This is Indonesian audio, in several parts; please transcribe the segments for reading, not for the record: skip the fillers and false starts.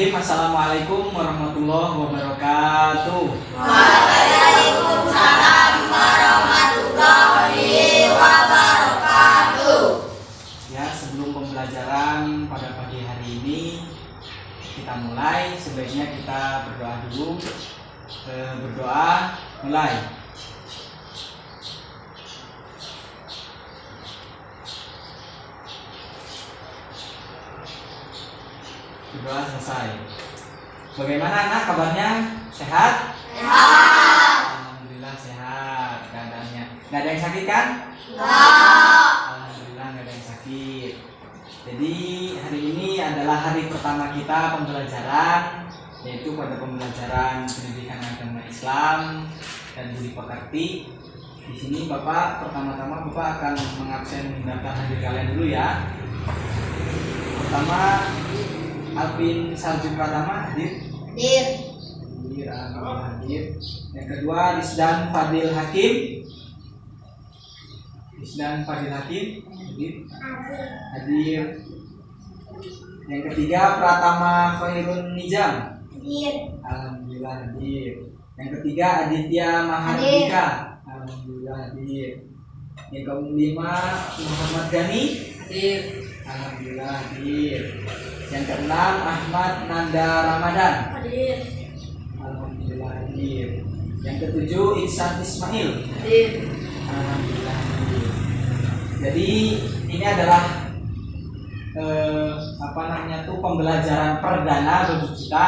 Bismillahirrahmanirrahim. Assalamualaikum warahmatullahi wabarakatuh. Waalaikumsalam warahmatullahi wabarakatuh. Ya, sebelum pembelajaran pada pagi hari ini kita mulai, sebaiknya kita berdoa dulu. Berdoa, mulai. Berdoa selesai. Bagaimana anak kabarnya? Sehat? Sehat. Alhamdulillah sehat keadaannya. Nggak ada yang sakit kan? Enggak. Alhamdulillah nggak ada yang sakit. Jadi hari ini adalah hari pertama kita pembelajaran, yaitu pada pembelajaran pendidikan agama Islam dan budi pekerti. Di sini Bapak pertama-tama Bapak akan mengabsen daftar hadir kalian dulu ya. Pertama Alvin Salju Pratama hadir. Hadir. Hadir. Yang kedua Rizdan Fadil Hakim. Hadir. Yang ketiga Pratama Khairun Nizam. Hadir. Alhamdulillah hadir. Yang ketiga Aditya Mahardika. Alhamdulillah hadir. Yang kelima Muhammad Gani. Hadir. Alhamdulillah hadir. Yang keenam Ahmad Nanda Ramadan. Hadir. Alhamdulillah hadir. Yang ketujuh Ihsan Ismail. Hadir. Alhamdulillah hadir. Jadi ini adalah pembelajaran perdana bagi kita.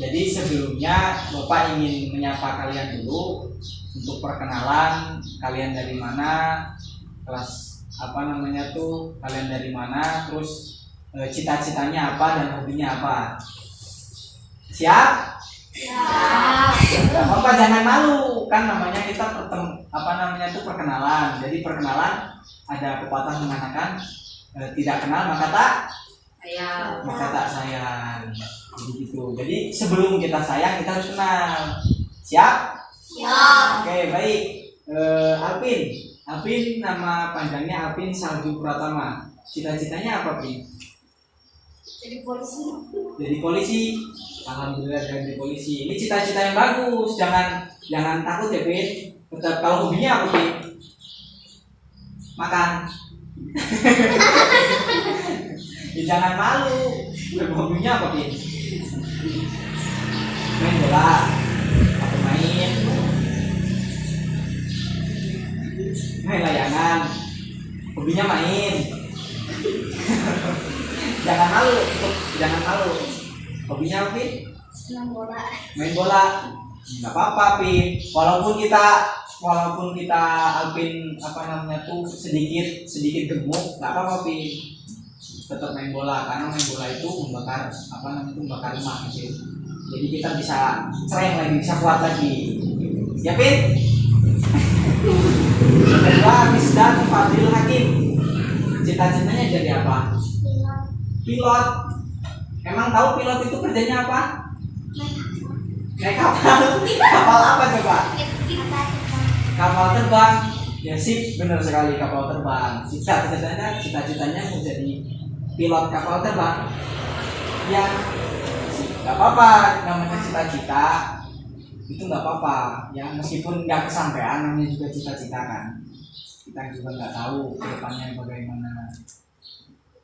Jadi sebelumnya Bapak ingin menyapa kalian dulu untuk perkenalan, kalian dari mana, kelas kalian dari mana, terus cita-citanya apa dan hobinya apa. Siap? Gak apa-apa, jangan malu, kan namanya kita perkenalan. Jadi perkenalan ada pepatah mengatakan tidak kenal maka tak sayang. Begitu. Jadi sebelum kita sayang kita harus kenal. Siap? Siap. Oke, baik. Alvin nama panjangnya Alvin Salju Pratama. Cita-citanya apa, Pin? Jadi polisi. Alhamdulillah jadi polisi. Ini cita-cita yang bagus. Jangan takut ya, Pin. Tetap, kalau hobinya apa, Pin? Makan. Ya, jangan malu. Hobinya apa, Pin? Main bola. Apa main layangan. Hobinya main. Jangan malu. Hobinya apa, Pin? Main bola. Enggak apa-apa, Pin. Walaupun kita Alvin sedikit gemuk, enggak apa-apa, Pin. Tetap main bola karena main bola itu membakar lemak gitu. Jadi kita bisa strength lagi, bisa kuat lagi. Ya, Pin? Kedua, Rizdan Fadil Hakim. Cita-citanya jadi apa? Pilot. Emang tahu pilot itu kerjanya apa? Naik kapal. Kapal apa coba? Kapal terbang. Ya sip, benar sekali, kapal terbang. Cita-citanya mau jadi pilot kapal terbang. Ya, nggak apa-apa, namanya cita-cita itu nggak apa-apa. Ya meskipun nggak kesampaian, namanya juga cita-cita kan. Kita juga nggak tahu kedepannya bagaimana.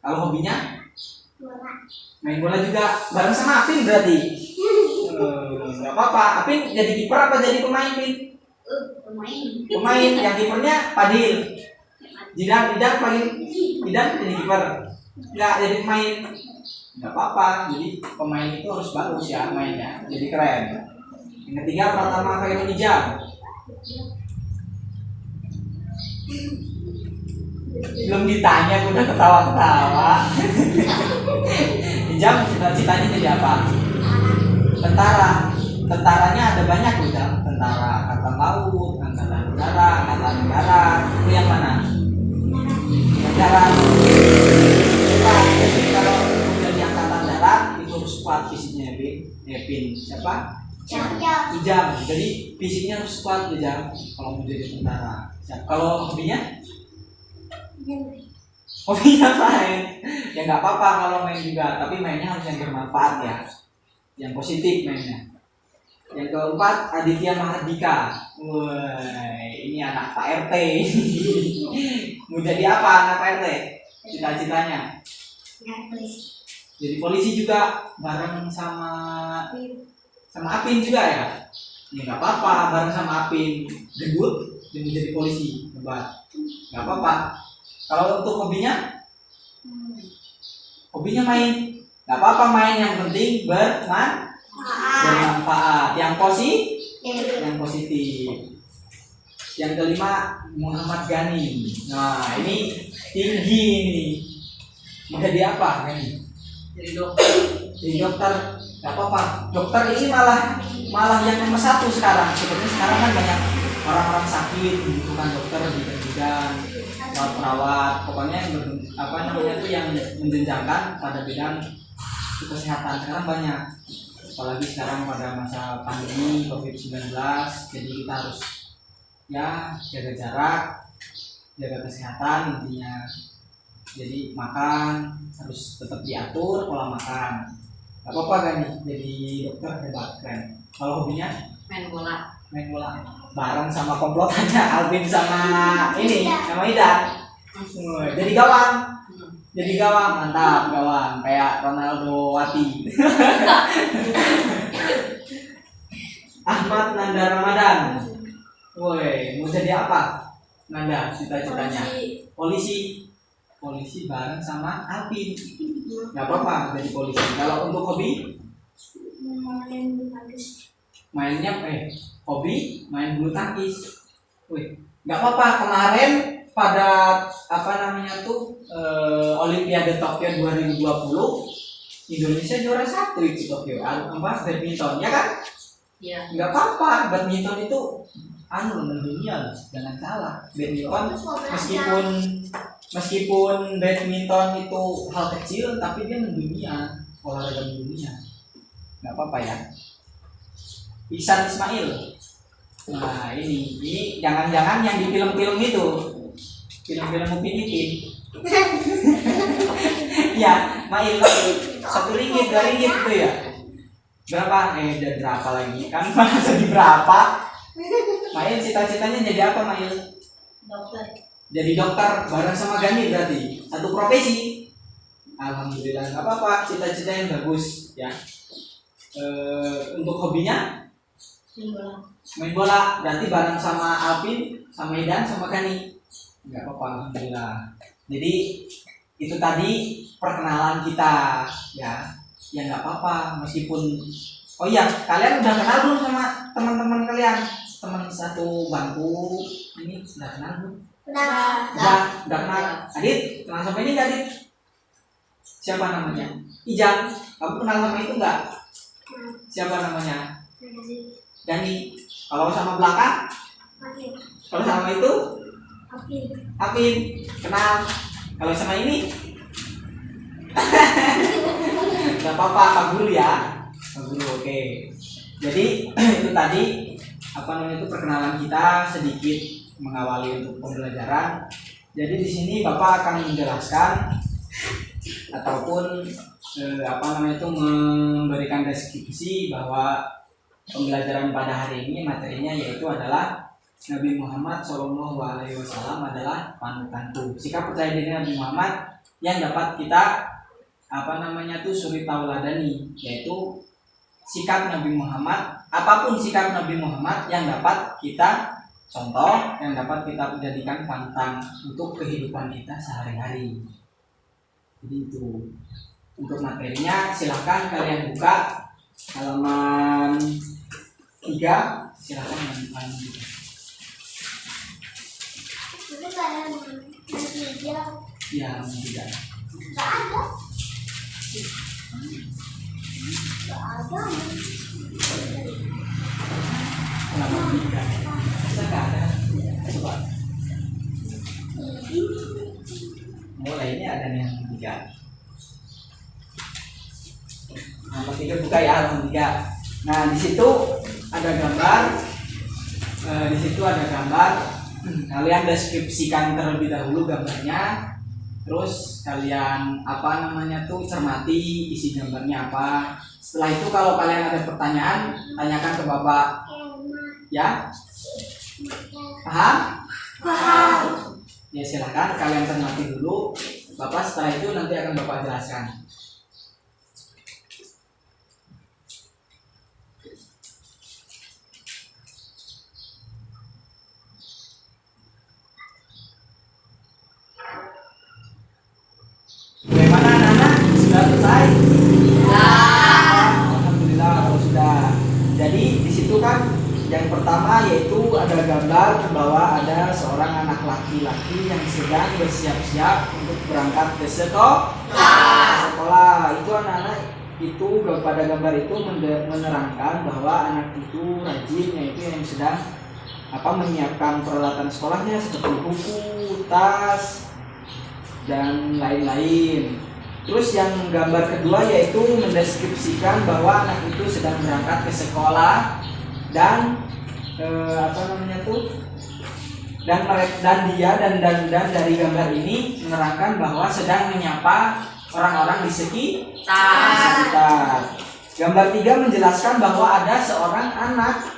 Kalau hobinya? Main bola juga bareng sama Apin berarti. Nggak apa-apa. Apin jadi kiper apa jadi pemain, Pin? Pemain. Yang kipernya Fadil. Jidan jadi kiper. Nggak jadi pemain. Nggak apa-apa. Jadi pemain itu harus bagus ya mainnya. Jadi keren. Yang ketiga Pratama Khairun Nizam. Belum ditanya udah ketawa-ketawa. Nizam cita-citanya jadi apa? Tentaranya ada banyak loh, Jam. Tentara angkatan laut, angkatan udara, angkatan darat. Itu yang mana? Darat. Jadi kalau jadi angkatan darat itu harus kuat fisiknya, Pin. Siapa? Ijam. Jadi fisiknya harus kuat, Jam. Kalau mau jadi tentara. Kalau hobinya? Hobinya main. Ya nggak apa-apa kalau main juga, tapi mainnya harus yang bermanfaat ya. yang positif mainnya. Yang keempat Aditya Mahardika. Wah, ini anak Pak RT. Mau jadi apa anak Pak RT? Cita-citanya? Jadi polisi juga bareng sama Apin juga ya? Ya nggak apa-apa, bareng sama Apin debut dan menjadi polisi, hebat. Nggak apa-apa. Kalau untuk hobinya main. Nggak apa-apa main, yang penting bermanfaat. Yang positif. Yang kelima Muhammad Gani. Nah ini tinggi nih. Mau jadi apa Gani? Jadi dokter. Jadi dokter. Gak apa-apa. Dokter ini malah yang nomor satu sekarang. Seperti sekarang kan banyak orang-orang sakit membutuhkan dokter di bidang perawat. Pokoknya yang menjenjangkan pada bidang kesehatan sekarang banyak. Apalagi sekarang pada masa pandemi COVID-19, jadi kita harus ya jaga jarak, jaga kesehatan intinya. Jadi makan harus tetap diatur pola makan. Gak apa-apa kan nih jadi dokter, hebat, keren. Kalau hobinya Main bola. bareng sama komplotannya Alvin sama Idan. Jadi gawang, mantap gawang kayak Ronaldo Wati. Ahmad Nanda Ramadan. Woi, mau jadi apa? Nanda, cita-citanya? Polisi bareng sama Alvin. Gak apa-apa jadi polisi. Kalau untuk hobi? Hobi main bulu tangkis. Wih, gak apa-apa. Kemarin pada Olimpiade Tokyo 2020 Indonesia juara 1 itu Tokyo. Badminton, ya kan? Iya. Nggak apa-apa, badminton itu mendunia, jangan salah. Badminton meskipun badminton itu hal kecil, tapi dia mendunia, olahraga mendunia. Nggak apa-apa ya. Ihsan Ismail. Nah ini jangan-jangan yang di film-film itu, film-film Upin Ipin. Ya, Mail 1 ringgit, 2 ringgit itu ya. Berapa? Dan berapa lagi? Kan jadi berapa? Mail cita-citanya jadi apa Mail? Dokter. Jadi dokter bareng sama Gani berarti satu profesi. Alhamdulillah, nggak apa-apa, cita-cita yang bagus ya. Untuk hobinya main bola berarti bareng sama Alvin, sama Idan, sama Gani. Nggak apa-apa, alhamdulillah. Jadi itu tadi perkenalan kita ya. Ya nggak apa-apa meskipun kalian udah kenal belum sama teman-teman kalian, teman satu bangku ini sudah kenal belum? Udah kenal. Adit, kenal sama ini nggak Adit? Siapa namanya? Ijam. Kamu kenal sama itu nggak? Siapa namanya? Gani. Kalau sama belakang? Kalau sama itu? Apin. Kenal. Kalau sama ini? Gak apa-apa, Pak Guru ya. Pak Guru, oke. Jadi itu tadi itu perkenalan kita sedikit mengawali untuk pembelajaran. Jadi di sini Bapak akan menjelaskan ataupun memberikan deskripsi bahwa pembelajaran pada hari ini materinya yaitu adalah Nabi Muhammad SAW adalah panutanku. Sikap percaya diri Nabi Muhammad yang dapat kita suri tauladani, yaitu sikap Nabi Muhammad, apapun sikap Nabi Muhammad yang dapat kita contoh, yang dapat kita jadikan panutan untuk kehidupan kita sehari-hari. Jadi itu untuk materinya, silahkan kalian buka halaman 3, silahkan halaman 3. Ya, halaman 3. Halaman 3. Masa nggak ada? Coba. Mulai ini ada nih halaman 3. Halaman 3 buka ya, halaman 3. Nah, di situ ada gambar. Kalian deskripsikan terlebih dahulu gambarnya. Terus kalian cermati isi gambarnya apa. Setelah itu kalau kalian ada pertanyaan, tanyakan ke Bapak. Ya? Paham? Paham. Ya silahkan kalian cermati dulu. Bapak setelah itu nanti akan Bapak jelaskan. Bagaimana anak-anak? Sudah selesai? Alhamdulillah kalau sudah. Jadi di situ kan yang pertama yaitu ada gambar bahwa ada seorang anak laki-laki yang sedang bersiap-siap untuk berangkat ke sekolah. Itu anak-anak itu pada gambar itu menerangkan bahwa anak itu rajin, yaitu yang sedang menyiapkan peralatan sekolahnya seperti buku, tas, dan lain-lain. Terus yang gambar kedua yaitu mendeskripsikan bahwa anak itu sedang berangkat ke sekolah dan dan dia dan dari gambar ini menerangkan bahwa sedang menyapa orang-orang di sekitar. Gambar 3 menjelaskan bahwa ada seorang anak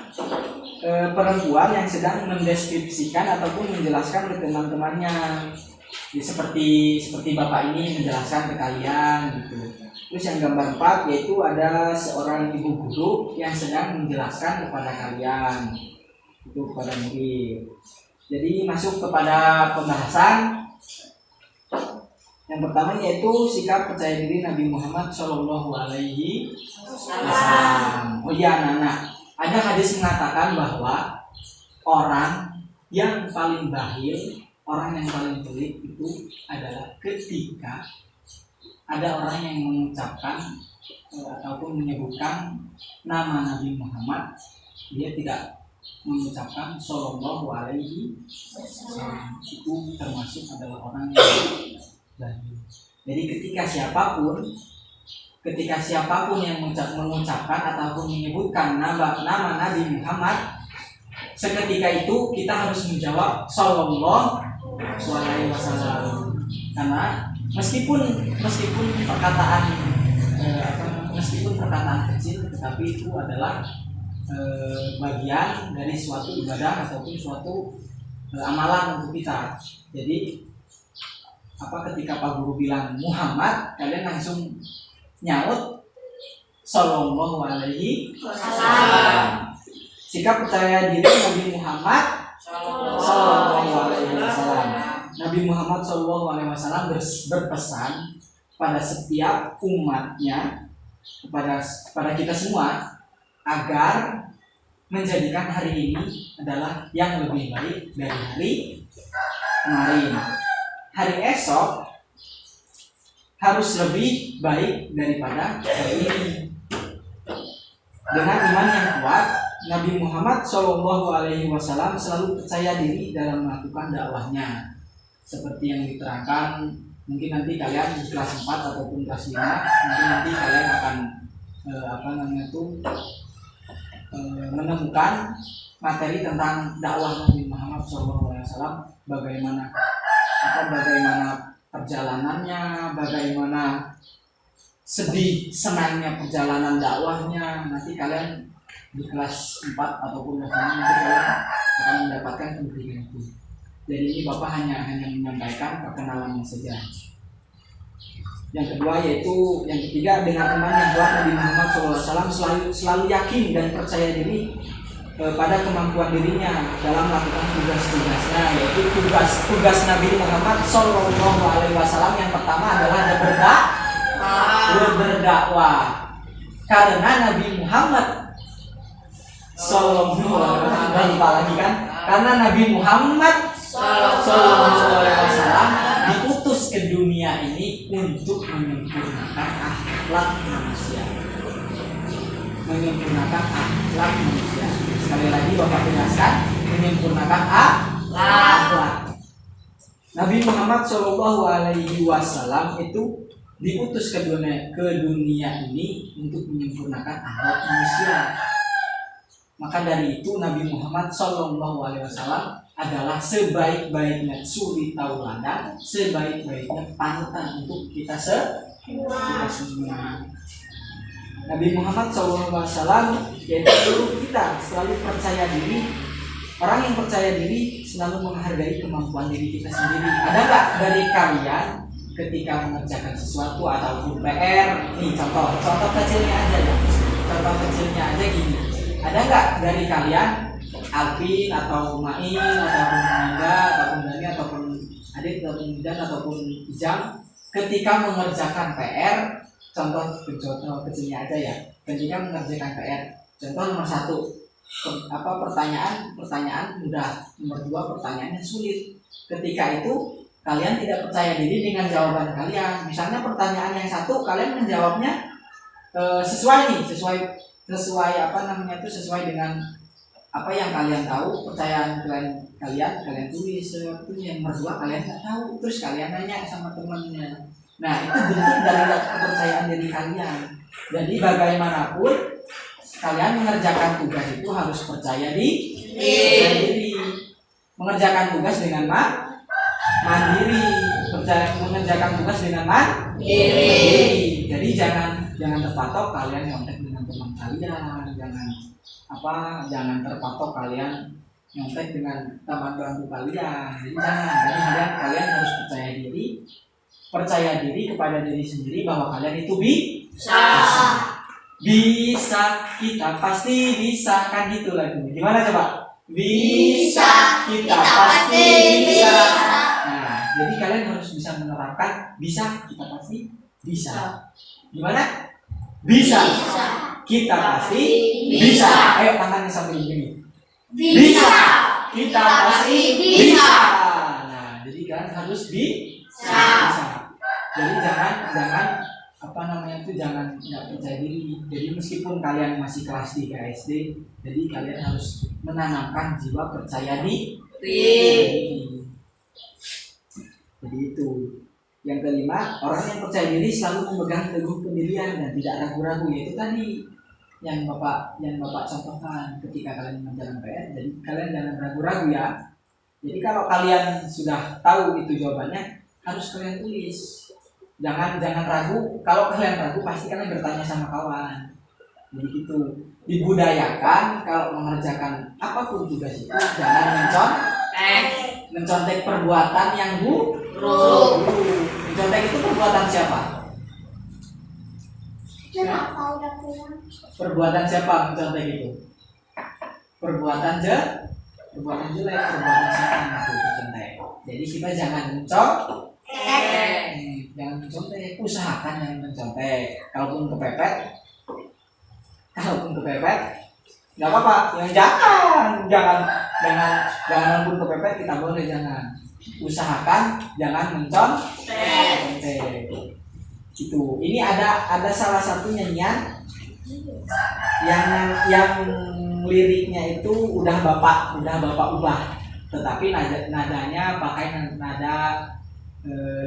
perempuan yang sedang mendeskripsikan ataupun menjelaskan ke teman-temannya. Ya, seperti Bapak ini menjelaskan ke kalian gitu. Terus yang gambar 4 yaitu ada seorang ibu guru yang sedang menjelaskan kepada kalian, itu kepada murid. Jadi masuk kepada pembahasan. Yang pertama yaitu sikap percaya diri Nabi Muhammad SAW. Oh iya anak-anak, ada hadis mengatakan bahwa orang yang paling bakhil, orang yang paling pelit itu adalah ketika ada orang yang mengucapkan ataupun menyebutkan nama Nabi Muhammad, dia tidak mengucapkan Sallallahu Alaihi Wasallam. Itu termasuk adalah orang yang bakhil. Jadi ketika siapapun yang mengucapkan ataupun menyebutkan nama Nabi Muhammad, seketika itu kita harus menjawab Sallallahu Alaihi Wasallam. Karena meskipun perkataan kecil, tetapi itu adalah bagian dari suatu ibadah ataupun suatu amalan untuk kita. Jadi ketika Pak Guru bilang Muhammad, kalian langsung nyaut Sallallahu Alaihi Wasallam. Sikap percaya diri Nabi Muhammad Sallallahu Alaihi Wasallam. Nabi Muhammad Sallallahu Alaihi Wasallam berpesan pada setiap umatnya, kepada kita semua, agar menjadikan hari ini adalah yang lebih baik dari hari kemarin. Hari esok harus lebih baik daripada hari ini. Dengan iman yang kuat, Nabi Muhammad Shallallahu Alaihi Wasallam selalu percaya diri dalam melakukan dakwahnya. Seperti yang diterangkan, mungkin nanti kalian di kelas 4 ataupun kelas 5, mungkin nanti kalian akan menemukan materi tentang dakwah Nabi Muhammad SAW, bagaimana perjalanannya, bagaimana sedih senangnya perjalanan dakwahnya. Nanti kalian di kelas 4 ataupun kelas 5 nanti kalian akan mendapatkan pendidikan itu. Jadi ini Bapak hanya menyampaikan perkenalannya saja. Yang kedua yaitu yang ketiga, dengan iman yang kuat Nabi Muhammad SAW selalu yakin dan percaya diri pada kemampuan dirinya dalam melakukan tugas-tugasnya, yaitu tugas Nabi Muhammad SAW yang pertama adalah berdakwah. Karena Nabi Muhammad karena Nabi Muhammad SAW diutus ke dunia ini untuk menyempurnakan akhlak manusia. Sekali lagi Bapak jelaskan, menyempurnakan akhlak. Nabi Muhammad Shallallahu Alaihi Wasallam itu diutus ke dunia ini untuk menyempurnakan akhlak manusia. Maka dari itu Nabi Muhammad Shallallahu Alaihi Wasallam adalah sebaik-baiknya suri tauladan, sebaik-baiknya panutan untuk kita semua. Nabi Muhammad SAW, yaitu kita selalu percaya diri. Orang yang percaya diri selalu menghargai kemampuan diri kita sendiri. Ada nggak dari kalian ketika mengerjakan sesuatu ataupun PR? Nih contoh kecilnya aja ya. Contoh kecilnya aja gini. Ada nggak dari kalian, Alvin atau Main ataupun Nanda ataupun Dani ataupun Adit ataupun Dan ataupun Ijam, ketika mengerjakan PR, contoh kecilnya aja ya. Ketika mengerjakan PR, contoh nomor 1. Pertanyaan mudah, nomor 2 pertanyaannya sulit. Ketika itu kalian tidak percaya diri dengan jawaban kalian. Misalnya pertanyaan yang 1 kalian menjawabnya sesuai dengan apa yang kalian tahu, percayaan kalian tulis. Itu yang nomor 2 kalian nggak tahu, terus kalian nanya sama temannya. Nah, itu bentuk dari kepercayaan diri kalian. Jadi bagaimanapun kalian mengerjakan tugas itu harus percaya diri. Mengerjakan tugas dengan mandiri. Mengerjakan tugas dengan mandiri. Jadi jangan terpatok kalian nyontek dengan teman kalian. Jangan terpatok kalian nyontek dengan teman bangku kalian. Jadi jangan. Kalian harus percaya diri kepada diri sendiri bahwa kalian itu bisa, kita pasti bisa, kan gitu lagunya. Gimana coba? Bisa, kita pasti bisa. Nah, jadi kalian harus bisa menerapkan bisa, kita pasti bisa. Gimana? Bisa, kita pasti bisa. Ayo tangannya sambil begini. Bisa, kita pasti bisa. Nah, jadi kalian harus bisa. Jadi jangan nggak percaya diri. Jadi meskipun kalian masih kelas 3 SD, jadi kalian harus menanamkan jiwa percaya diri. Jadi itu. Yang kelima, orang yang percaya diri selalu memegang teguh pendirian dan tidak ragu-ragu. Yaitu tadi yang bapak contohkan ketika kalian menjalankan PR. Jadi kalian jangan ragu-ragu ya. Jadi kalau kalian sudah tahu itu jawabannya, harus kalian tulis. Jangan ragu. Kalau kalian ragu pasti kalian bertanya sama kawan. Jadi gitu. Dibudayakan kalau mengerjakan apapun tugas itu jangan mencontek perbuatan yang buruk. Mencontek itu perbuatan siapa? Perbuatan siapa mencontek itu? Perbuatan jelek, perbuatan setan itu mencontek. Jadi kita jangan mencontek, usahakan jangan mencontek. Kalaupun kepepet nggak apa-apa. Yang jangan pun kepepet kita boleh jangan. Usahakan jangan mencontek. Gitu. Ini ada salah satu nyanyian yang liriknya itu udah bapak ubah, tetapi nadanya pakai nada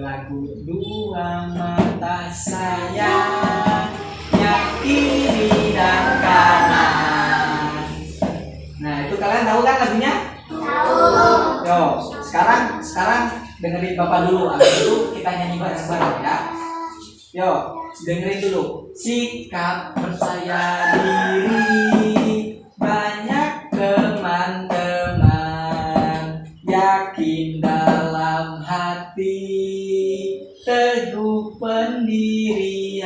lagu Dua Mata Sayang yang kiri dan kanan. Nah, itu kalian tahu kan lagunya? Tahu. Yo, sekarang dengerin bapak dulu, habis itu kita nyanyi bareng-bareng ya. Yo, dengerin dulu. Sikap percaya diri, banyak teman-teman, yakin dalam hati, teguh pendirian.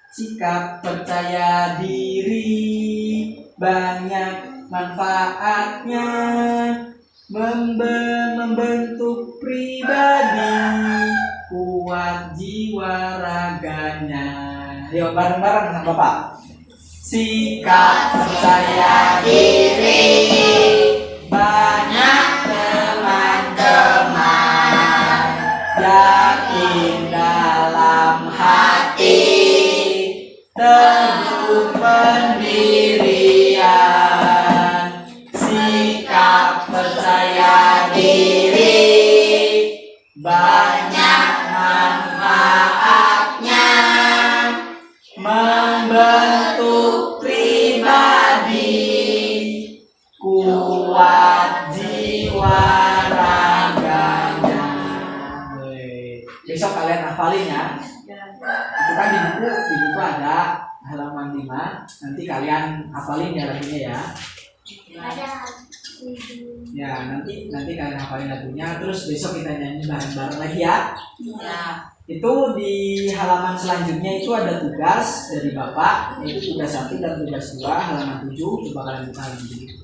Sikap percaya diri, banyak manfaatnya, membentuk pribadi, kuat jiwa raganya. Ayo bareng-bareng sama Bapak. Sikap percaya diri, banyak teman-teman, yakin dalam hati, teguh pendirian. Sikap percaya diri, banyak manfaatnya, membentuk pribadi, Nanti kalian hafalin ya lagunya ya. Ya, nanti kalian hafalin lagunya. Terus besok kita nyanyi bareng-bareng lagi ya. Ya. Itu di halaman selanjutnya itu ada tugas dari Bapak, yaitu tugas 1 dan tugas 2, halaman 7. Coba kalian buka halaman 7.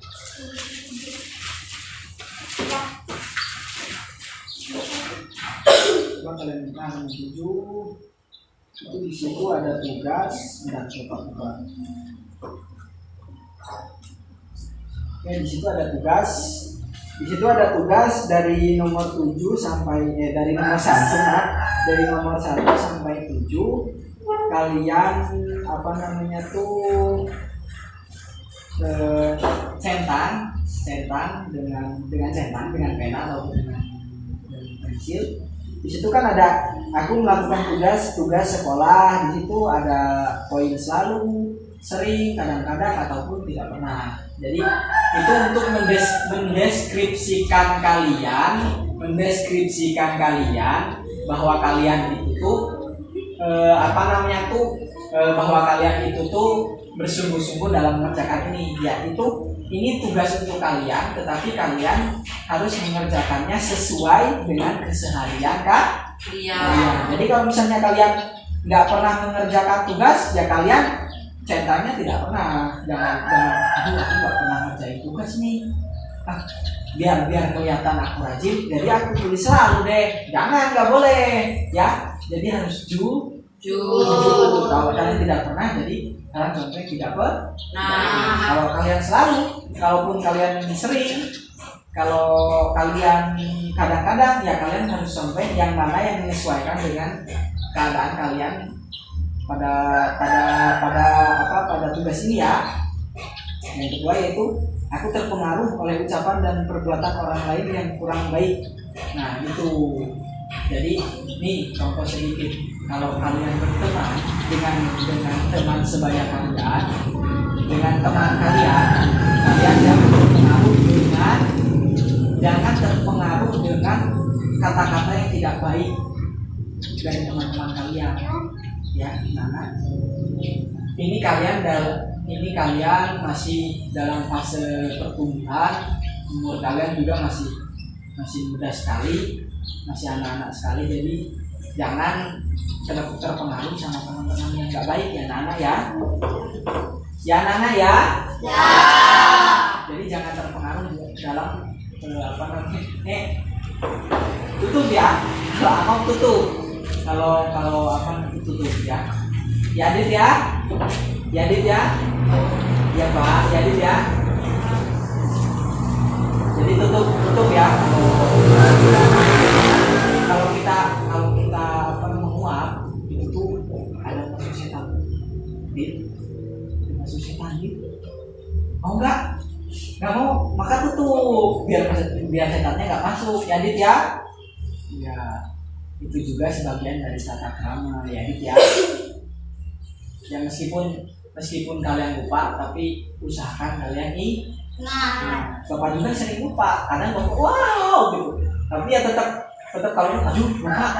Coba kalian buka halaman 7. Itu di situ ada tugas. Bentar, coba buka. Oke, di situ ada tugas. Di situ ada tugas dari nomor 7 sampai dari nomor 1, dari nomor 1 sampai 7. Kalian apa namanya tuh centang dengan pena atau dengan pensil. Di situ kan ada aku melakukan tugas sekolah. Di situ ada poin selalu, sering, kadang-kadang ataupun tidak pernah. Jadi itu untuk mendeskripsikan kalian bahwa kalian itu tuh bahwa kalian itu tuh bersungguh-sungguh dalam mengerjakan ini. Ya, ini tugas untuk kalian, tetapi kalian harus mengerjakannya sesuai dengan keseharian kan? Iya. Jadi kalau misalnya kalian nggak pernah mengerjakan tugas, ya kalian centangnya tidak pernah. Jangan aku nggak pernah ngerjain tugas nih. Biar kelihatan aku rajin, jadi aku tulis selalu deh. Jangan, nggak boleh ya. Jadi harus jujur. Kalau kalian tidak pernah, jadi kalian contohnya tidak pernah. Kalau kalian selalu, kalaupun kalian sering, kalau kalian kadang-kadang, ya kalian harus sampai yang mana yang menyesuaikan dengan keadaan kalian pada tugas ini ya. Yang kedua yaitu aku terpengaruh oleh ucapan dan perbuatan orang lain yang kurang baik. Nah itu. Jadi ini contoh sedikit. Kalau kalian berteman dengan teman sebaya kalian, dengan teman kalian jangan terpengaruh dengan kata-kata yang tidak baik dari teman-teman kalian. Ya, nah, ini kalian masih dalam fase pertumbuhan, umur kalian juga masih muda sekali, masih anak-anak sekali. Jadi jangan terpengaruh sama teman-teman yang nggak baik ya, anak-anak ya. Ya, anak-anak ya. Ya. Jadi jangan terpengaruh dalam tutup ya. Kalau apa tutup. Kalau apa tutup ya. Ya Adit ya. Ya Adit ya. Ya Pak, ya Adit ya. Jadi tutup ya. Kalau kita menguap itu ada masuk setan. Masuk setan gitu. Mau nggak? Nggak mau, maka tutup biar setannya nggak masuk. Ya Adit ya. Ya. Itu juga sebagian dari tata krama ya Adit ya. Ya meskipun kalian lupa, tapi usahakan kalian Bapak juga sering lupa, kadang Bapak wow gitu, tapi ya tetap kalau aduh lupa.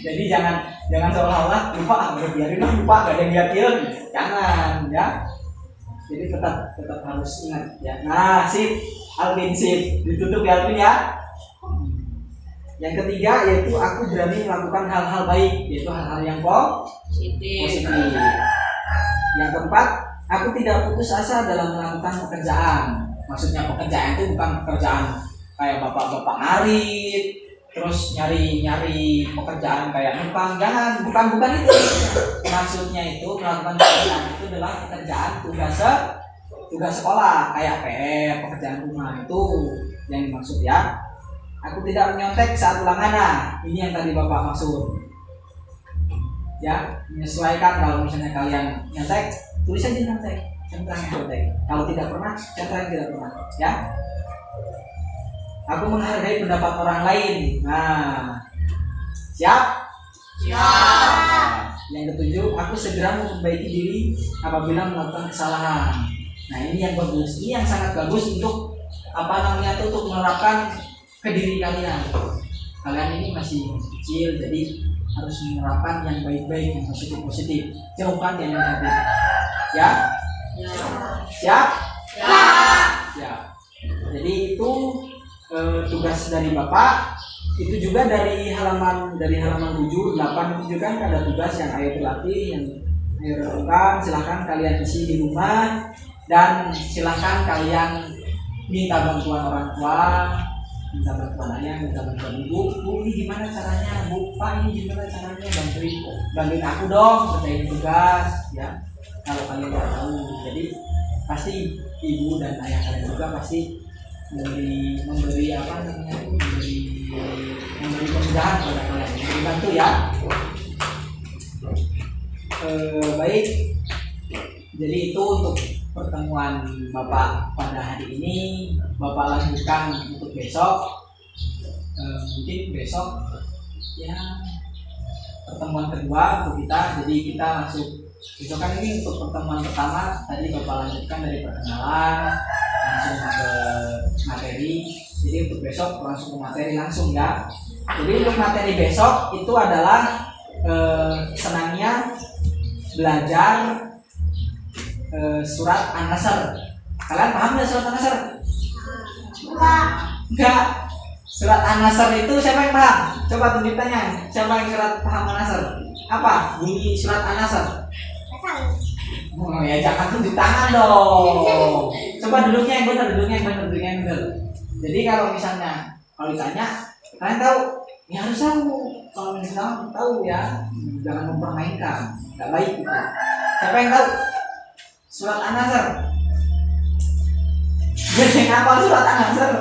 jadi jangan seolah-olah lupa, biarin lupa, gak ada yang liatin, jangan ya. Jadi tetap harus ingat ya. Nah sip Alvin, sip ditutup ya Alvin ya. Yang ketiga yaitu aku berani melakukan hal-hal baik, yaitu hal-hal yang positif. Yang keempat, aku tidak putus asa dalam melakukan pekerjaan. Maksudnya pekerjaan itu bukan pekerjaan kayak bapak-bapak ngarit, terus nyari pekerjaan kayak numpang, jangan, bukan itu. Maksudnya itu melakukan pekerjaan itu adalah pekerjaan tugas sekolah kayak PR, pekerjaan rumah, itu yang dimaksud ya. Aku tidak menyontek saat ulangan. Nah, ini yang tadi Bapak maksud. Ya, menyesuaikan. Kalau misalnya kalian nyontek, tulis aja nyontek. Kalau tidak pernah, centang tidak pernah. Ya. Aku menghargai pendapat orang lain. Nah, siap? Siap. Yang ketujuh, aku segera memperbaiki diri apabila melakukan kesalahan. Nah, ini yang bagus. Ini yang sangat bagus untuk untuk menerapkan ke diri kalian. Kalian ini masih kecil, jadi harus menerapkan yang baik-baik, yang positif-positif, jauhkan yang negatif. Ya? Ya. Siap? Ya. Siap. Jadi itu tugas dari Bapak. Itu juga dari halaman 7, 8 itu juga kan ada tugas yang ayo berlatih, yang ayo lakukan. Silahkan kalian isi di rumah dan silahkan kalian minta bantuan orang tua, minta bantuan ayah, minta bantuan ibu. Bu, ini gimana caranya? Bu, Pak, ini gimana caranya? Bantuin aku dong, kerjain tugas, ya. Kalau kalian nggak tahu, jadi pasti ibu dan ayah kalian juga pasti memberi apa namanya, memberi kemudahan kepada kalian, memberi bantu ya. Baik, jadi itu untuk pertemuan Bapak pada hari ini. Bapak lanjutkan untuk besok. Mungkin besok ya pertemuan kedua untuk kita. Jadi kita langsung besok kan ini untuk pertemuan pertama tadi Bapak lanjutkan dari perkenalan langsung ke materi. Jadi untuk besok langsung ke materi langsung ya. Jadi untuk materi besok itu adalah senangnya belajar surat An-Nasr. Kalian paham nggak surat An-Nasr? Enggak. Surat An-Nasr itu siapa yang paham? Coba tunjuk tangan. Siapa yang paham An-Nasr? Apa bunyi surat An-Nasr? Oh ya, jangan tunjuk tangan dong. Coba duduknya yang benar. Jadi kalau misalnya ditanya, kalian tahu? Ya harus tahu. Kalau misalnya tahu ya, jangan mempermainkan. Nggak baik gitu. Siapa yang tahu surat An-Nasr? Biasanya ngapal surat An-Nasr?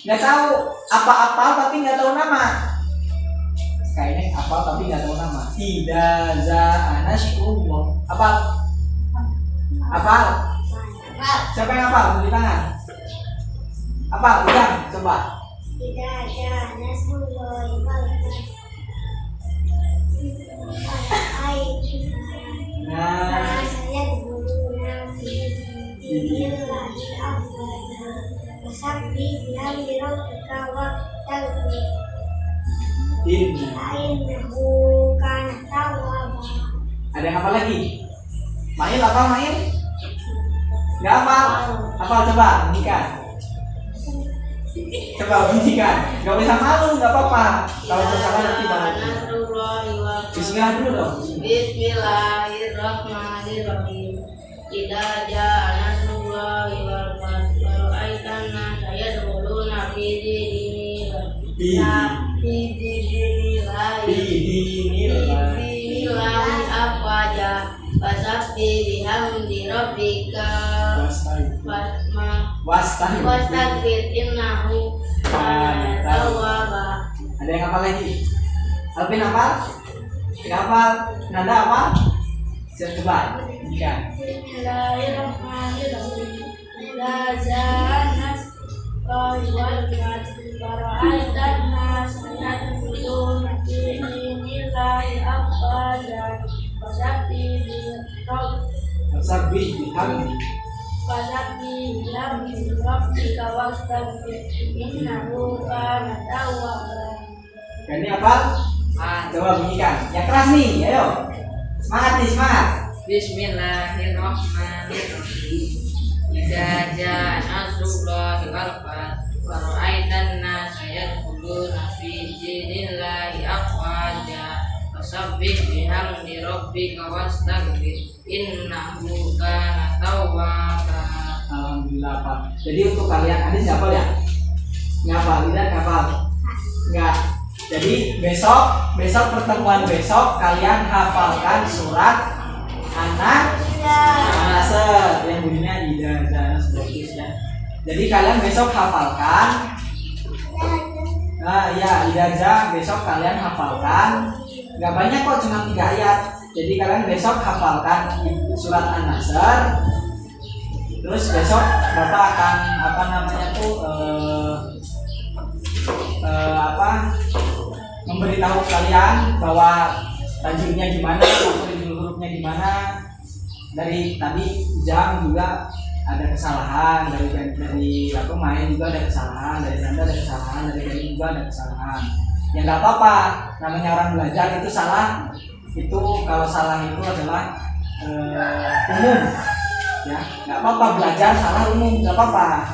Nggak tahu. Apa-apa tapi nggak tahu nama. Kayaknya apa tapi nggak tahu nama. Tidak Nasrullah. Apa? Siapa yang hafal? Tunjuk tangan. Apa? Ulang, coba. Tidak Nasrullah. Nah, Saya dulu nabi lagi apa? Sapi bilang bilang kawat tahu. ini. Bukan tahu apa. Ada yang apa lagi? Mail apa Mail? Nggak apa? Apa coba bunyikan? Coba bunyikan. Nggak usah malu, nggak apa-apa. Kalau tersalah nanti baru. Bismillah dulu dong. Bismillahirrahmanirrahim. Idza jaa nasrullahi wal fath wa ra'aitan nasa yadkhuluna fi dinillahi afwaja fasabbih bihamdi rabbika wastaghfir innahu kana tawwaba. Ada yang apa lagi? Alvin apa? Nggak apa? Nada apa? Siap coba. Bunyikan. Bismillahirrahmanirrahim. Idza jaa nasrullahi wal fath wa ra'aitan nasa yadkhuluna fi dinillahi afwaja fasabbih bihamdi rabbika wastaghfir innahu kana tawwaba. Ini apa? Coba bunyikan. Yang keras nih, ayo. Semangat nih, semangat. Bismillahirrahmanirrahim. Idza jaa nasrullahi wal fath wa ra'aitan nasa yadkhuluna fi dinillahi afwaja fasabbih bihamdi rabbika wastaghfir innahu kana tawwaba. Alhamdulillah Pak. Jadi untuk kalian ada siapa ya? Ngapal, tidak ngapal? Enggak. Jadi besok pertemuan besok kalian hafalkan surat An-Nasr yang bunyinya Idza jaa nasrullahi ya. Jadi kalian besok hafalkan. Nah ya, Idza jaa besok kalian hafalkan. Nggak banyak kok, cuma 3 ayat. Jadi kalian besok hafalkan surat An-Nasr. Terus besok Bapak akan memberitahu kalian bahwa tajwidnya gimana, huruf-hurufnya gimana. Dari tadi Jam juga ada kesalahan, dari main juga ada kesalahan, dari Nanda ada kesalahan, dari Kevin juga ada kesalahan. ya nggak apa-apa, namanya orang belajar itu salah, itu kalau salah itu adalah umum, ya nggak apa-apa, belajar salah umum nggak apa-apa,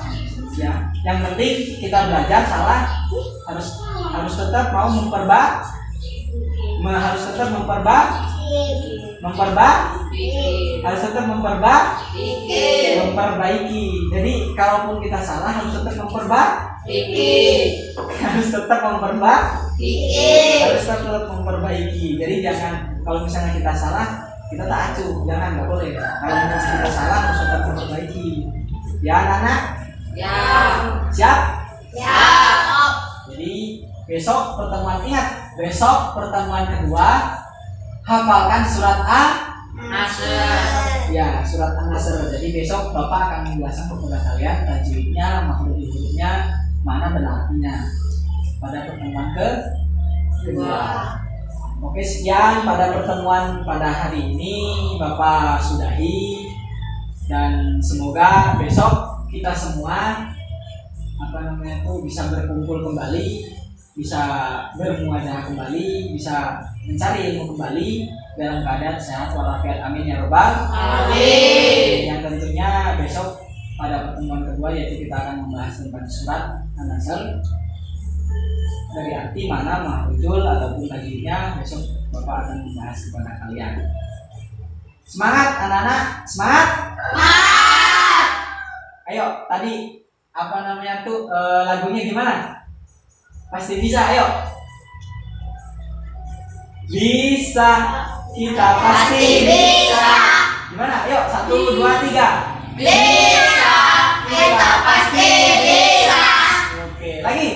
ya yang penting kita belajar salah harus tetap mau harus tetap memperbaiki. Jadi kalaupun kita salah harus tetap memperbaiki. Jadi jangan, kalau misalnya kita salah kita tak acuh, jangan, nggak boleh. Kalau misalnya kita salah harus tetap memperbaiki. Ya anak-anak? Ya. Siap? Siap. Jadi besok pertemuan kedua hafalkan surat Nasr. Ya, surat An-Nasr. Jadi besok Bapak akan menjelaskan kepada kalian tajwidnya, makhraj-hurufnya, mana dan artinya pada pertemuan kedua. Oke, sekian pada pertemuan pada hari ini Bapak sudahi, dan semoga besok kita semua bisa berkumpul kembali, bisa bermuajaah kembali, bisa mencari ilmu kembali dalam keadaan sehat walafiat, amin ya robbal Amin. Yang tentunya besok pada pertemuan kedua yaitu kita akan membahas tentang surat An-Nasr, dari arti mana, makhrajul ataupun tajwidnya. Besok Bapak akan membahas kepada kalian. Semangat anak-anak, semangat. Ayo, tadi lagunya gimana? Pasti bisa, ayo. Bisa, kita pasti bisa. Gimana? Ayo, 1, 2, 3. Bisa, kita pasti bisa. Oke, lagi.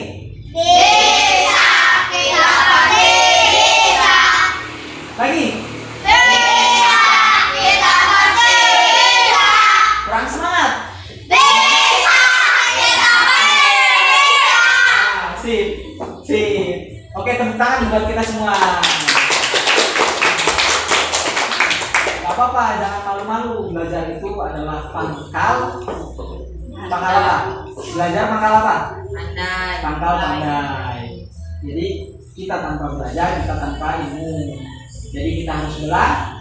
Bisa, kita pasti bisa. Lagi. Bisa, kita pasti bisa. Kurang semangat. Bisa, kita pasti bisa. Sip. Oke, tepuk tangan buat kita semua. Gak apa-apa, jangan malu-malu. Belajar itu adalah pangkal apa? Belajar pangkal apa? Pangkal pandai. Jadi kita tanpa belajar, kita tanpa ilmu. Jadi kita harus belajar.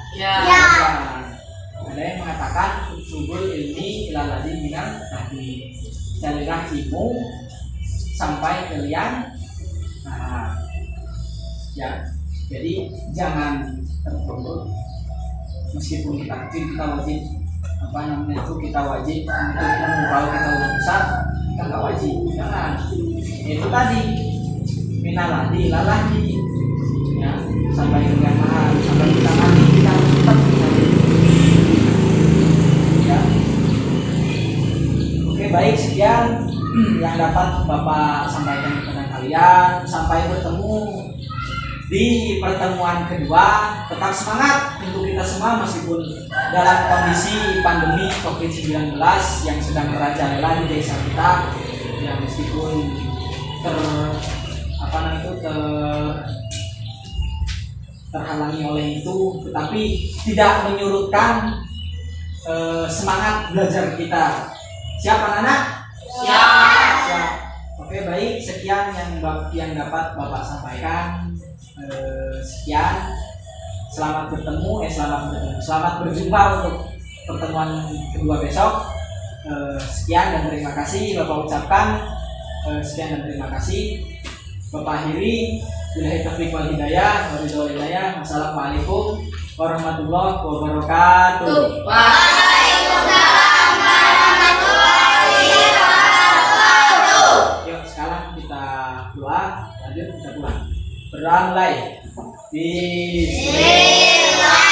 Ada yang mengatakan subul ilmi ilaladi minal tadi. Carilah ilmu sampai ke liang. Nah, ya. Jadi jangan terpuruk. Meskipun kita kecil, kita wajib kita wajib untuk ilmu. Kalau kita udah besar, kita nggak wajib. Jangan. Itu tadi minaladi laladi, ya, sampai ke liang lahat, sampai kita mati kita harus tetap mencari. Ya. Oke, baik, sekian yang dapat Bapak sampaikan kepada kalian. Sampai bertemu di pertemuan kedua. Tetap semangat untuk kita semua meskipun dalam kondisi pandemi COVID-19 yang sedang merajalela di desa kita, ya meskipun terhalangi oleh itu, tetapi tidak menyurutkan semangat belajar kita. Siap anak-anak? Siap. Oke, baik, sekian yang dapat Bapak sampaikan. Sekian, selamat berjumpa untuk pertemuan kedua besok. Sekian dan terima kasih Bapak ucapkan. Sekian dan terima kasih Bapak akhiri. Billahi taufiq wal hidayah. Wassalamualaikum warahmatullahi wabarakatuh. Waalaikumsalam warahmatullahi wabarakatuh. Yuk sekarang kita doa, lanjut kita pulang. Beramai. Bismillah.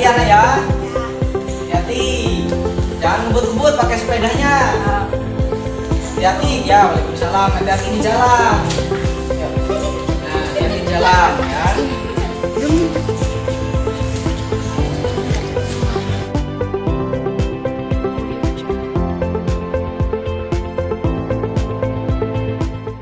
ya nak ya. Hati-hati. Jangan ngebut-ngebut pakai sepedanya. Hati-hati ya. Waalaikumsalam. Hati-hati di jalan.